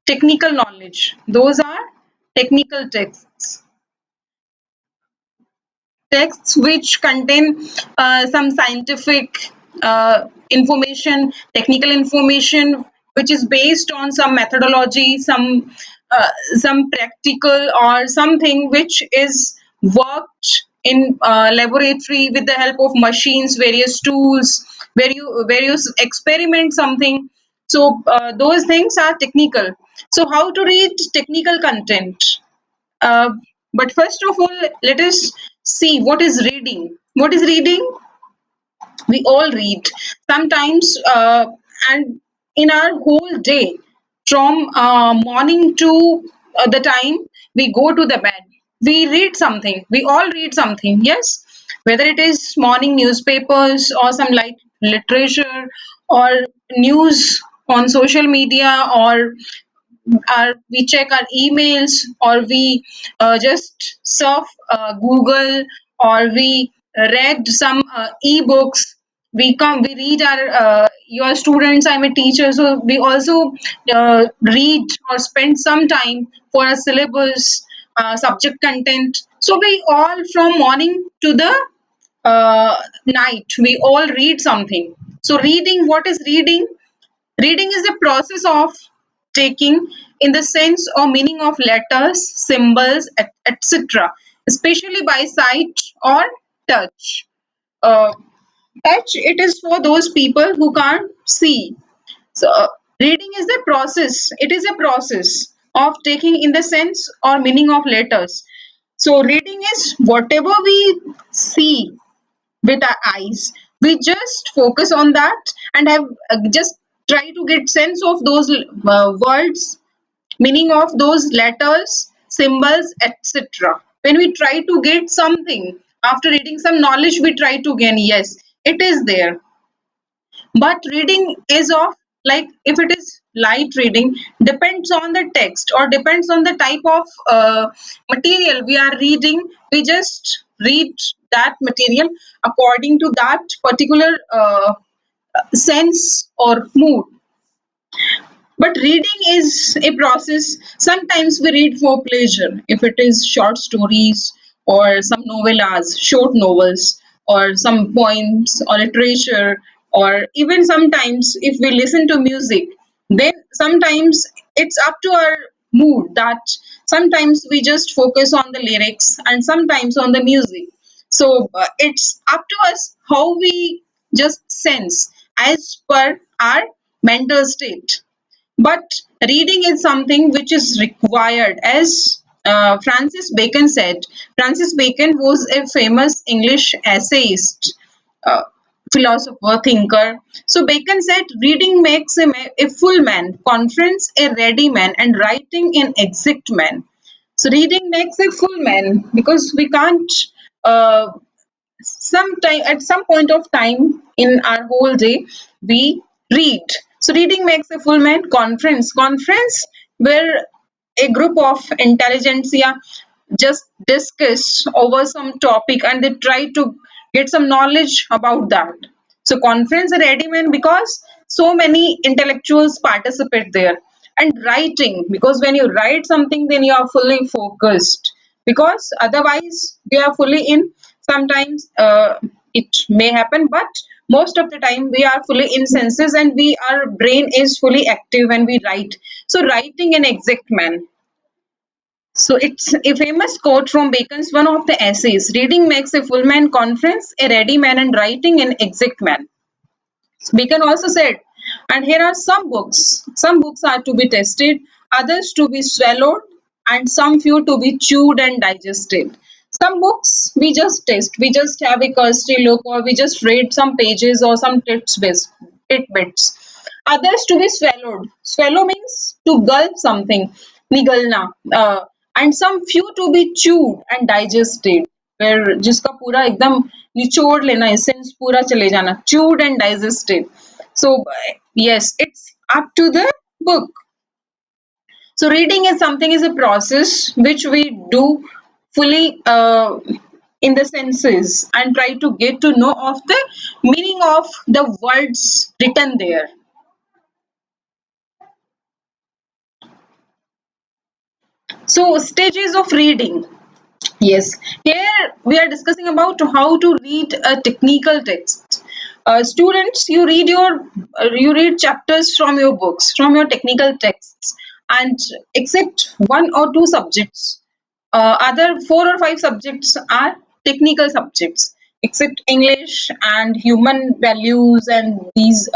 technical knowledge. Those are technical texts which contain some scientific technical information, which is based on some methodology, some practical or something which is worked in laboratory with the help of machines, various tools, where you experiment something. So those things are technical. So how to read technical content? uh, but first of all, let us see what is reading. What is reading? We all read sometimes, and in our whole day, from morning to the time we go to the bed, we read something. We all read something, yes? Whether it is morning newspapers or some light literature or news on social media, or we check our emails, or we just surf Google, or we read some ebooks. We read our your students. I'm a teacher, so we also read or spend some time for a syllabus, subject content. So we all, from morning to the night, we all read something. So reading, what is reading? Reading is the process of taking in the sense or meaning of letters, symbols, etc., especially by sight or touch. Uh, Touch, it is for those people who can't see. So, reading is the process. It is a process of taking in the sense or meaning of letters. So, reading is whatever we see with our eyes. We just focus on that and have just try to get sense of those words, meaning of those letters, symbols, etc. When we try to get something after reading, some knowledge we try to gain, yes, it is there. But reading is of, like, if it is light reading, depends on the text or depends on the type of material we are reading. We just read that material according to that particular sense or mood. But reading is a process. Sometimes we read for pleasure, if it is short stories or some novellas, short novels, or some poems or literature, or even sometimes if we listen to music, then sometimes it's up to our mood that sometimes we just focus on the lyrics and sometimes on the music. So it's up to us how we just sense as per our mental state. But reading is something which is required, as Francis Bacon said. Francis Bacon was a famous English essayist, uh, philosopher, thinker. So Bacon said, reading makes a full man, conference a ready man, and writing an exact man. So reading makes a full man, because we can't uh, sometime at some point of time in our whole day we read. So reading makes a full man. Conference where a group of intelligentsia just discuss over some topic and they try to get some knowledge about that. So conference a ready man, because so many intellectuals participate there. And writing, because when you write something, then you are fully focused, because otherwise we are fully in, sometimes it may happen, but most of the time we are fully in senses and our brain is fully active when we write. So writing an exact man. So it's a famous quote from Bacon's one of the essays: reading makes a full man, conference a ready man, and writing an exact man. Bacon also said, and here are some books. Some books are to be tested, others to be swallowed, and some few to be chewed and digested. Some books we just test, we just have a cursory look, or we just read some pages or some tidbits. Others to be swallowed. Swallow means to gulp something, nigalna. And some few to be chewed and digested, where जिसका पूरा एकदम निचोड़ लेना, essence पूरा चले जाना, chewed and digested. So yes, it's up to the book. So reading is something, is a process which we do fully in the senses and try to get to know of the meaning of the words written there. So, stages of reading. Yes, here we are discussing about how to read a technical text. Students, you read chapters from your books, from your technical texts, and except one or two subjects, other four or five subjects are technical subjects, except English and human values and these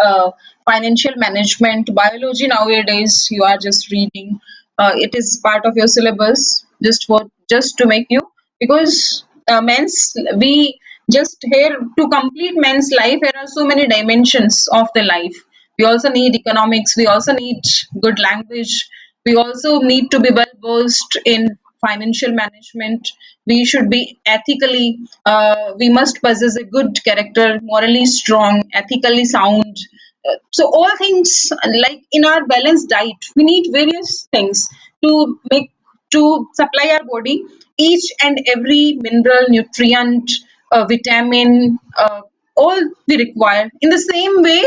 financial management, biology. Nowadays, you are just reading. It is part of your syllabus just to make you, because men's we just here to complete men's life. There are so many dimensions of the life. We also need economics. We also need good language. We also need to be well versed in financial management. We should be ethically, we must possess a good character, morally strong, ethically sound. So all things, like in our balanced diet, we need various things to make, to supply our body each and every mineral, nutrient, vitamin, all we require. In the same way,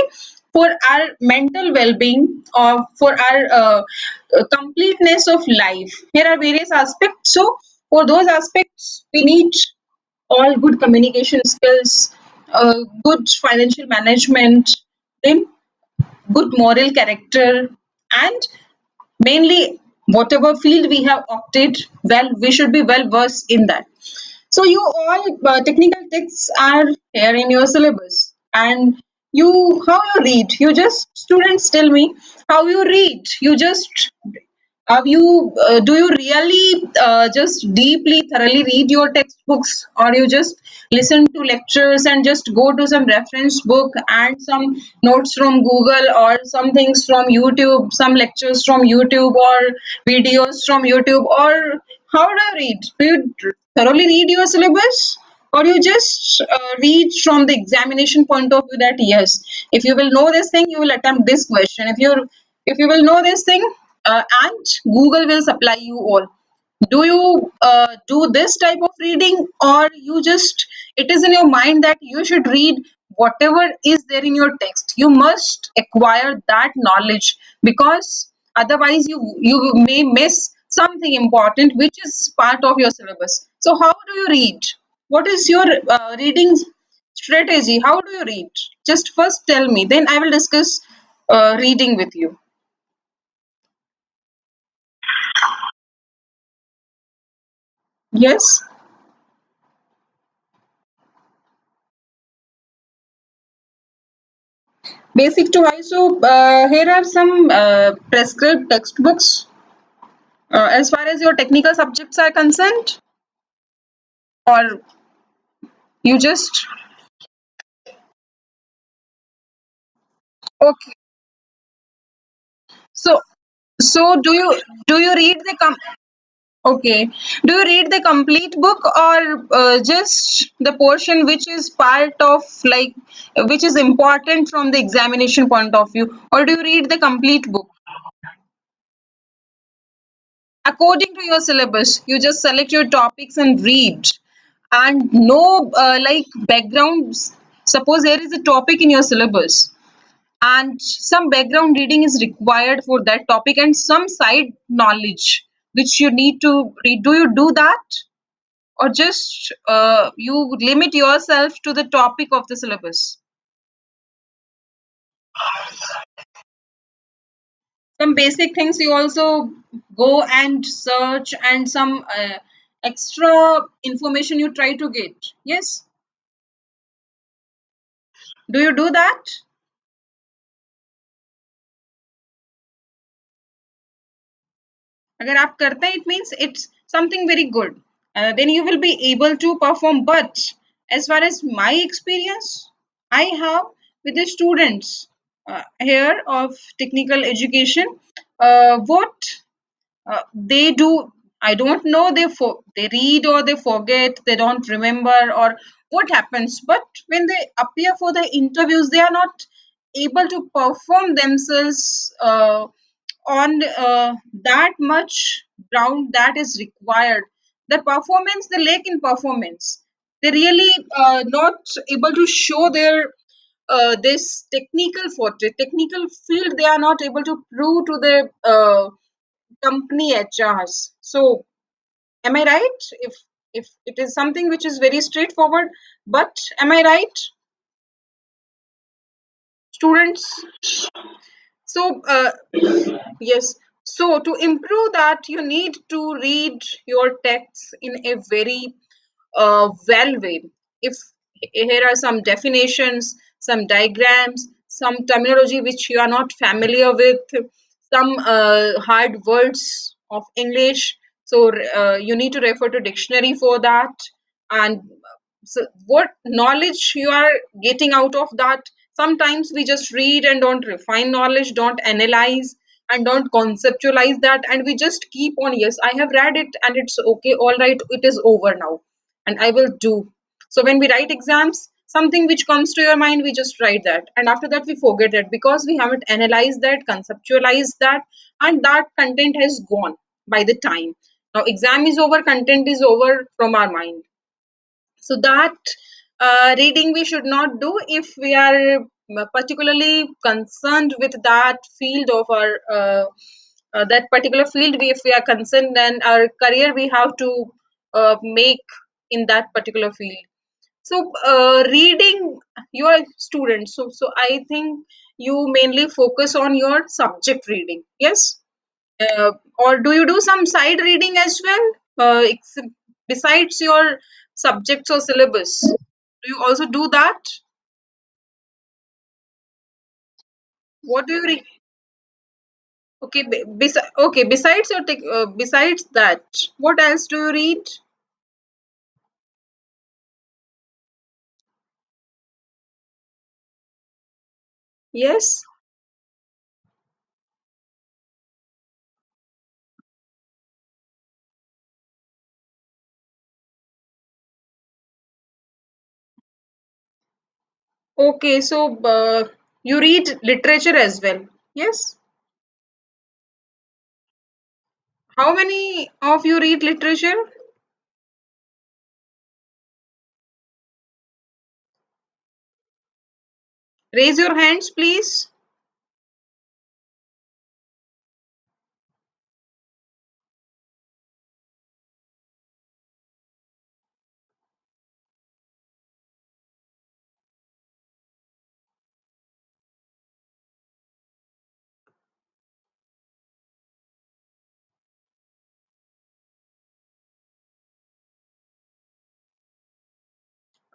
for our mental well-being or for our completeness of life, here are various aspects. So for those aspects, we need all good communication skills, good financial management, then good moral character, and mainly whatever field we have opted, well, we should be well versed in that. So you all technical texts are here in your syllabus, and you, how you read, you just, students, tell me how you read. You just, have you do you really just deeply, thoroughly read your textbooks, or you just listen to lectures and just go to some reference book and some notes from Google, or some things from YouTube, some lectures from YouTube, or videos from YouTube, or how do you read? Do you thoroughly read your syllabus? Or you just read from the examination point of view that yes, if you will know this thing, you will attempt this question. If you will know this thing, and Google will supply you all. Do you do this type of reading, or you just, it is in your mind that you should read whatever is there in your text? You must acquire that knowledge, because otherwise you may miss something important which is part of your syllabus. So how do you read? What is your reading strategy? How do you read? Just first tell me, then I will discuss reading with you. Yes. Basic to high. So here are some prescribed textbooks as far as your technical subjects are concerned, or you just, okay. So do you read the okay, do you read the complete book, or just the portion which is part of, like, which is important from the examination point of view, or do you read the complete book according to your syllabus? You just select your topics and read, and no like backgrounds. Suppose there is a topic in your syllabus and some background reading is required for that topic and some side knowledge which you need to read. Do you do that, or just you limit yourself to the topic of the syllabus? Some basic things you also go and search, and some extra information you try to get. Yes, do you do that? अगर आप करते हैं, it means it's something very good. Then you will be able to perform. But as far as my experience I have with the students here of technical education, what they do, I don't know, they read or they forget, they don't remember, or what happens. But when they appear for the interviews, they are not able to perform themselves on that much ground that is required. The performance, they lack in performance. They really not able to show their this technical forte, technical field. They are not able to prove to the company HRs. So am I right? If it is something which is very straightforward, but am I right, students? So yes. So to improve that, you need to read your texts in a very well way. If here are some definitions, some diagrams, some terminology which you are not familiar with, some hard words of English, so you need to refer to dictionary for that. And so what knowledge you are getting out of that? Sometimes we just read and don't refine knowledge, don't analyze and don't conceptualize that, and we just keep on, yes, I have read it and it's okay, all right, it is over now and I will do. So when we write exams, something which comes to your mind, we just write that. And after that, we forget it because we haven't analyzed that, conceptualized that, and that content has gone by the time. Now, exam is over, content is over from our mind. So that reading we should not do if we are particularly concerned with that field of our that particular field. If we are concerned, then our career we have to make in that particular field. So reading, you are a student, so I think you mainly focus on your subject reading, yes. Or do you do some side reading as well, besides your subjects or syllabus? Do you also do that? What do you read? Okay, okay. Besides your besides that, what else do you read? Yes. Okay, so you read literature as well. Yes. How many of you read literature? Raise your hands, please.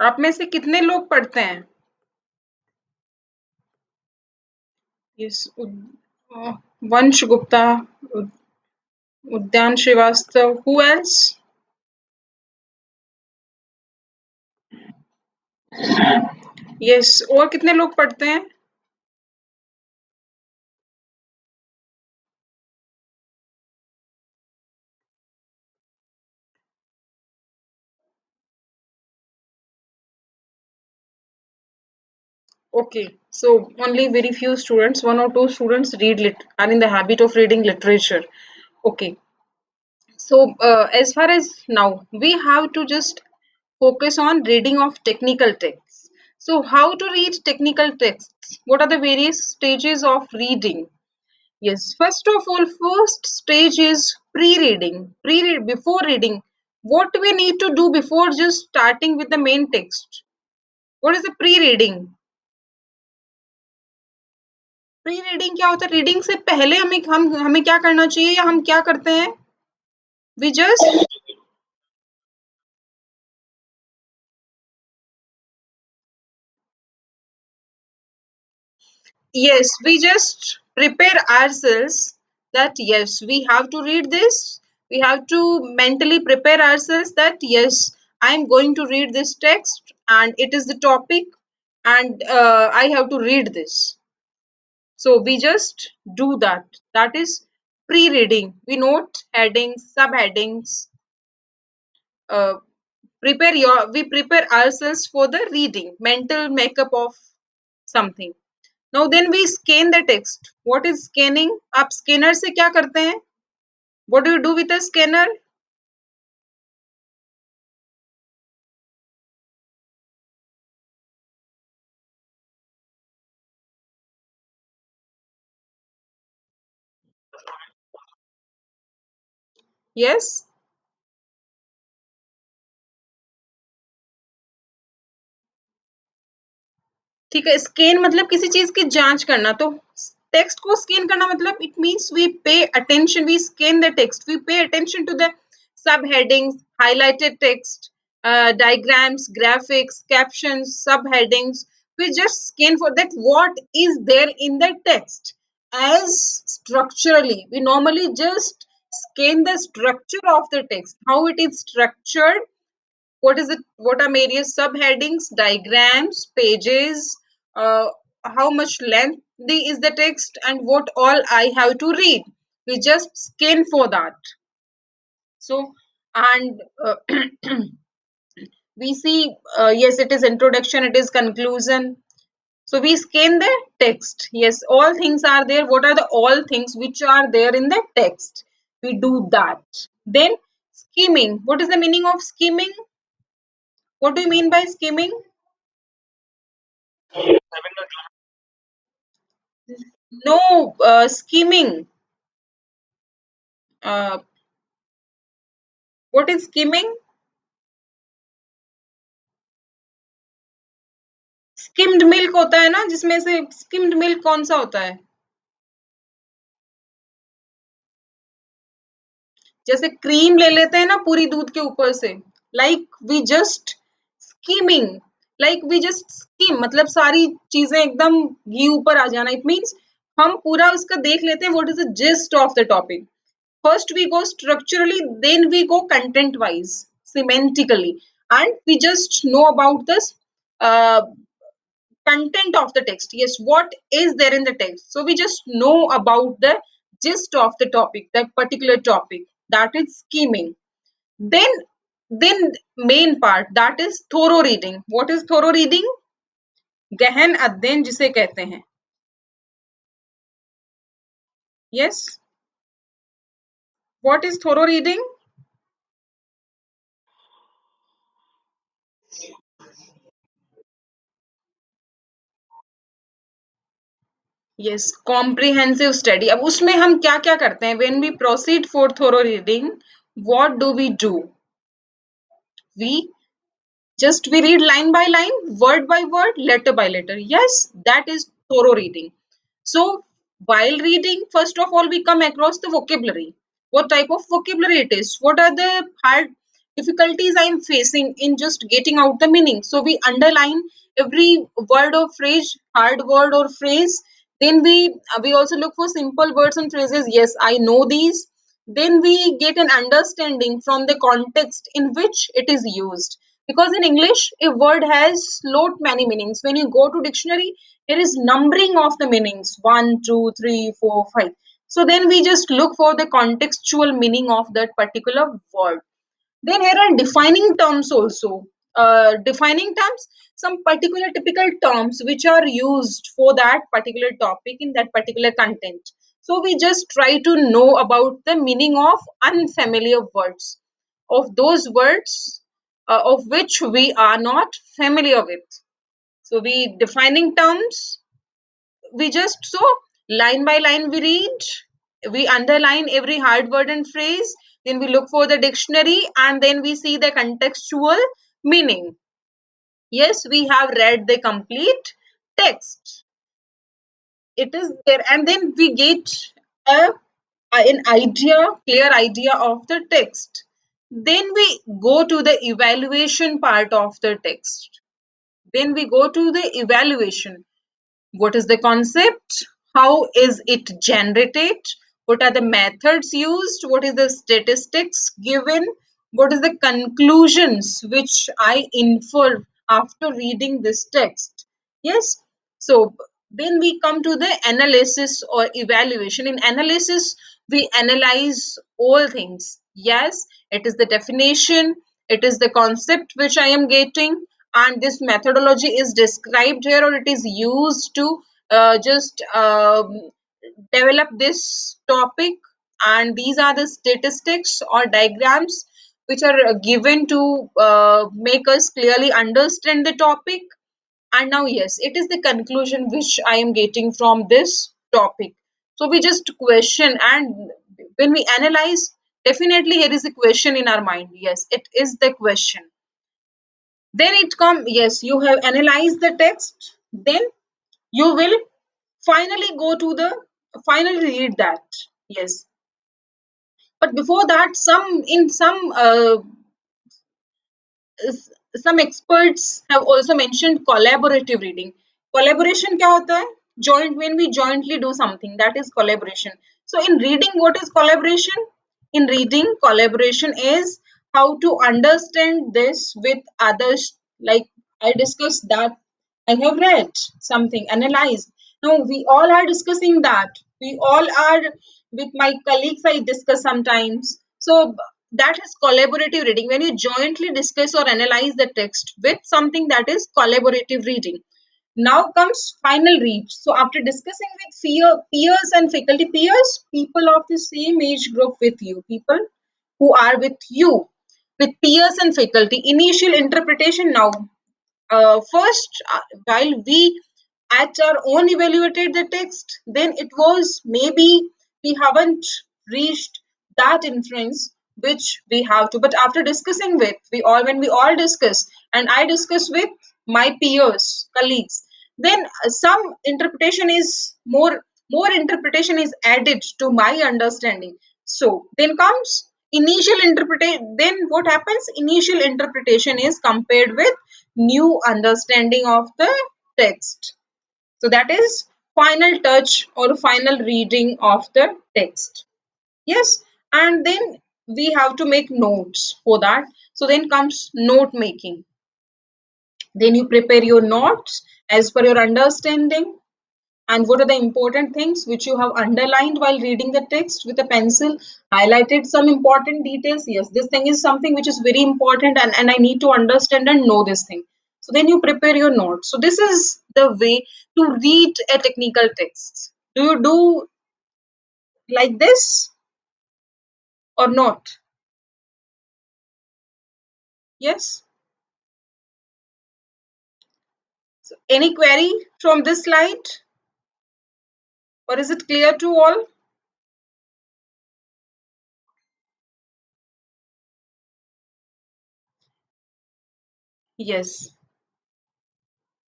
आप में से कितने लोग पढ़ते हैं? Yes. Vansh Gupta, Udyan Srivastav. Who else? Yes. और कितने लोग पढ़ते हैं? Okay. So only very few students, one or two students are in the habit of reading literature. Okay. So as far as now, we have to just focus on reading of technical texts. So how to read technical texts? What are the various stages of reading? Yes, first of all, first stage is pre-reading. Before reading, what we need to do before just starting with the main text? What is the pre-reading? Pre-reading क्या होता है? Reading से पहले हमें क्या करना चाहिए या हम क्या करते हैं? We just, yes, we just prepare ourselves that yes, we have to read this. We have to mentally prepare ourselves that yes, I'm going to read this text and it is the topic and I have to read this. So we just do that. That is pre-reading. We note headings, subheadings, uh, we prepare ourselves for the reading, mental makeup of something. Now then we scan the text. What is scanning? आप scanner से क्या करते हैं? What do you do with a scanner? Yes. ठीक है, scan मतलब किसी चीज की जांच करना, तो टेक्स्ट को स्कैन करना मतलब it means we pay attention, we scan the text, we pay attention to the sub headings, highlighted text, diagrams, graphics, captions, subheadings. We just scan for that what is there in the text. As structurally, we normally just scan the structure of the text, how it is structured, what is it, what are various subheadings, diagrams, pages, uh, how much lengthy is the text, and what all I have to read. We just scan for that. So, and we see, yes, it is introduction, it is conclusion. So we scan the text. Yes, all things are there. What are the all things which are there in the text? We do that. Then skimming. What is the meaning of skimming? What do you mean by skimming? No, skimming. Uh, what is skimming? Skimmed milk होता है ना, जिसमें से skimmed milk कौन सा होता है? जैसे क्रीम ले लेते हैं ना पूरी दूध के ऊपर से, like we just skimming, like we just skim मतलब सारी चीजें एकदम घी ऊपर आ जाना, इट मीन्स हम पूरा उसका देख लेते हैं what is the gist of the topic. First we go structurally, then we go content wise, semantically, and we just know about this uh, content of the text. Yes, what is there in the text? So we just know about the gist of the topic, that particular topic. That is scheming. Then, then main part, that is thorough reading. What is thorough reading? गहन अध्ययन जिसे कहते हैं. Yes. What is thorough reading? Yes, comprehensive study. अब उसमें हम क्या क्या करते हैं? When we proceed for thorough reading, what do? We just we read line by line, word by word, letter by letter. Yes, that is thorough reading. So while reading, first of all, we come across the vocabulary. What type of vocabulary it is? What are the hard difficulties I am facing in just getting out the meaning? So we underline every word or phrase, hard word or phrase. Then we also look for simple words and phrases. Yes, I know these. Then we get an understanding from the context in which it is used, because in English a word has lot many meanings. When you go to dictionary, there is numbering of the meanings, 1 2 3 4 5. So then we just look for the contextual meaning of that particular word. Then here are defining terms also. Defining terms, some particular typical terms which are used for that particular topic in that particular content. So we just try to know about the meaning of unfamiliar words, of those words of which we are not familiar with. So we defining terms, we just so line by line we read, we underline every hard word and phrase, then we look for the dictionary, and then we see the contextual meaning. Yes, we have read the complete text, it is there, and then we get a an idea, clear idea of the text. Then we go to the evaluation part of the text. Then we go to the evaluation. What is the concept? How is it generated? What are the methods used? What is the statistics given? What is the conclusions which I infer after reading this text? Yes. So then we come to the analysis or evaluation. In analysis, we analyze all things. Yes, it is the definition, it is the concept which I am getting, and this methodology is described here, or it is used to just develop this topic, and these are the statistics or diagrams which are given to make us clearly understand the topic. And now yes, it is the conclusion which I am getting from this topic. So we just question, and when we analyze, Definitely here is a question in our mind. Yes, it is the question. Then it come, yes, you have analyzed the text, then you will finally go to the finally read that. Yes, but before that, some s- some experts have also mentioned collaborative reading. Collaboration क्या होता है? Joint, when we jointly do something, that is collaboration. So in reading, what is collaboration? In reading, collaboration is how to understand this with others. Like I discussed that I have read something, analyzed. No, we all are discussing that. We all are with my colleagues. I discuss sometimes. So that is collaborative reading. When you jointly discuss or analyze the text with something, that is collaborative reading. Now comes final read. So after discussing with peers and faculty, peers, people of the same age group with you, people who are with you, with peers and faculty, initial interpretation. Now first, while we at our own evaluated the text, then it was maybe we haven't reached that inference which we have to. But after discussing with, we all, when we all discuss, and I discuss with my peers, colleagues, then some interpretation is more interpretation is added to my understanding. So then comes initial interpretation. Then what happens? Initial interpretation is compared with new understanding of the text. So that is final touch or final reading of the text. Yes, and then we have to make notes for that. So then comes note making. Then you prepare your notes as per your understanding, and what are the important things which you have underlined while reading the text with a pencil, highlighted some important details. Yes, this thing is something which is very important, and I need to understand and know this thing. So then you prepare your notes. So this is the way to read a technical text. Do you do like this or not? Yes. So any query from this slide, or is it clear to all? Yes.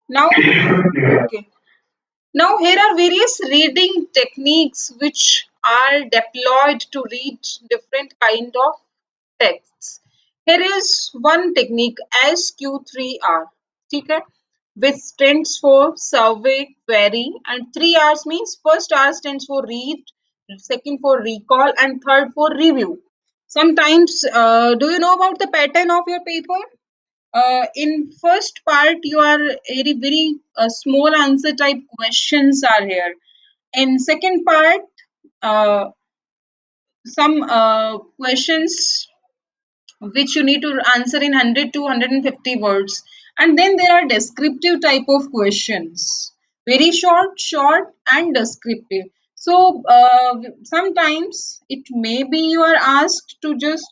Now, okay. Now, here are various reading techniques which are deployed to read different kind of texts. Here is one technique, SQ3R, okay, which stands for survey, query, and 3 R's means first R stands for read, second for recall, and third for review. Sometimes, do you know about the pattern of your paper? In first part, you are very small answer type questions are here. In second part, uh, some questions which you need to answer in 100 to 150 words, and then there are descriptive type of questions, very short and descriptive. So sometimes it may be you are asked to just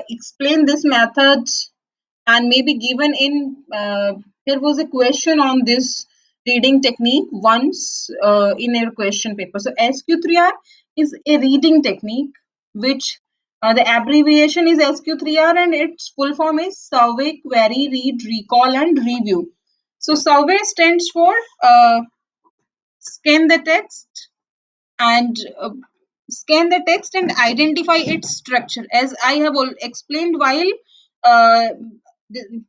explain this method, and maybe given in there was a question on this reading technique once in a question paper. So SQ3R is a reading technique which the abbreviation is SQ3R, and its full form is survey, query, read, recall, and review. So survey stands for scan the text and scan the text and identify its structure, as I have explained uh,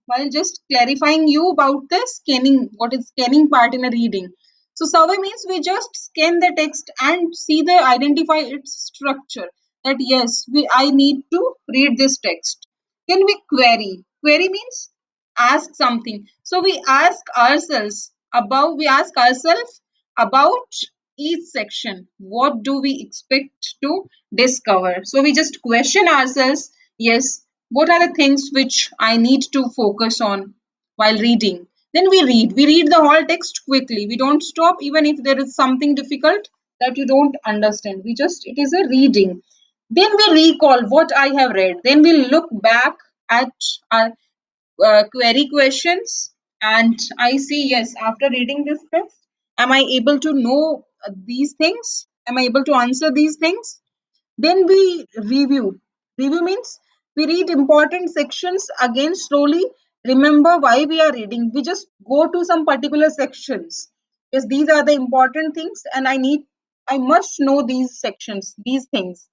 while just clarifying you about the scanning, what is scanning part in a reading. So survey means we just scan the text and see the identify its structure, that yes, I need to read this text. Then we query means ask something. So we ask ourselves about each section, what do we expect to discover. So we just question ourselves, yes, what are the things which I need to focus on while reading. Then we read the whole text quickly, we don't stop even if there is something difficult that you don't understand, we just, it is a reading. Then we recall what I have read, then we look back at our query questions, and I see, yes, after reading this text, am I able to know these things, am I able to answer these things. Then we review. Review means we read important sections again slowly, remember why we are reading. We just go to some particular sections. Yes, these are the important things, and I must know these sections, these things.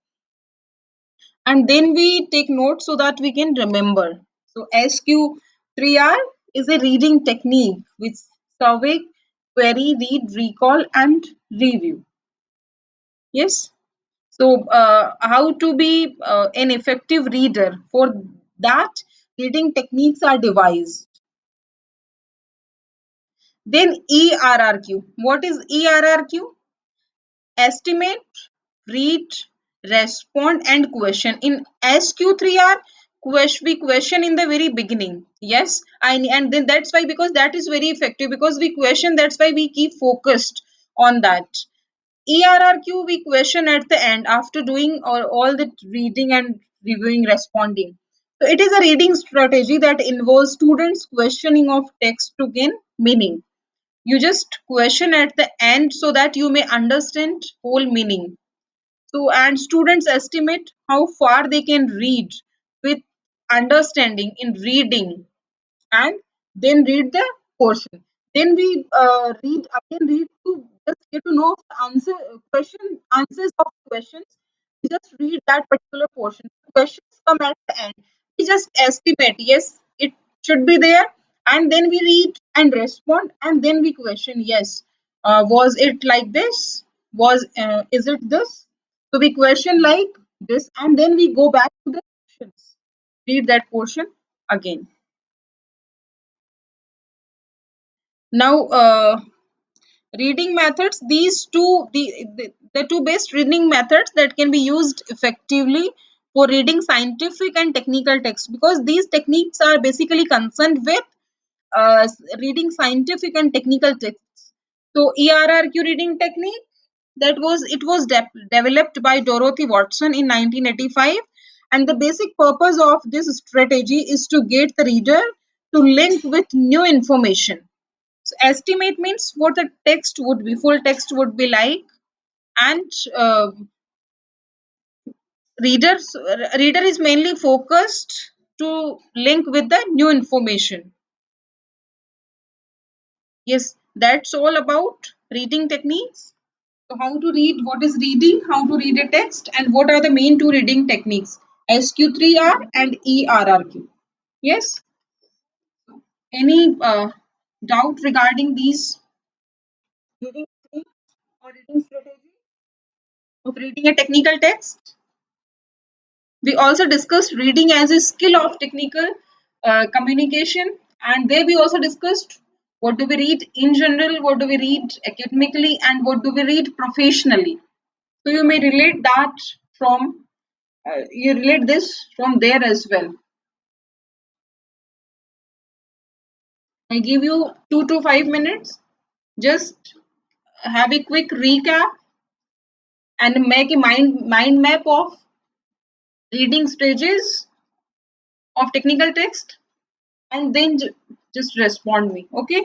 And then we take notes so that we can remember. So SQ3R is a reading technique which survey, query, read, recall, and review. Yes. So, how to be an effective reader? For that, reading techniques are devised. Then ERRQ. What is ERRQ? Estimate, read, respond, and question. In SQ3R, we question in the very beginning. Yes, and then that's why, because that is very effective, because we question, that's why we keep focused on that. ERRQ we question at the end after doing all the reading and reviewing, responding. So it is a reading strategy that involves students questioning of text to gain meaning. You just question at the end so that you may understand whole meaning. So and students estimate how far they can read with understanding in reading, and then read the portion. Then we read to just get to know the answers of questions. We just read that particular portion. Questions come at the end. We just estimate. Yes, it should be there, and then we read and respond, and then we question. Yes, was it like this? Was is it this? So we question like this, and then we go back to the questions. Read that portion again. Now, reading methods, the two best reading methods that can be used effectively for reading scientific and technical texts, because these techniques are basically concerned with reading scientific and technical texts. So, ERRQ reading technique, it was developed by Dorothy Watson in 1985, and the basic purpose of this strategy is to get the reader to link with new information. So estimate means what the text would be, full text would be like, and reader is mainly focused to link with the new information. Yes, that's all about reading techniques. So how to read, what is reading, how to read a text, and what are the main two reading techniques, SQ3R and ERRQ. Yes, any doubt regarding these reading techniques or reading strategy of reading a technical text? We also discussed reading as a skill of technical communication, and there we also discussed what do we read in general, what do we read academically, and what do we read professionally. So you may relate that from you relate this from there as well. I give you 2 to 5 minutes. Just have a quick recap and make a mind map of reading stages of technical text, and then just respond me. Okay.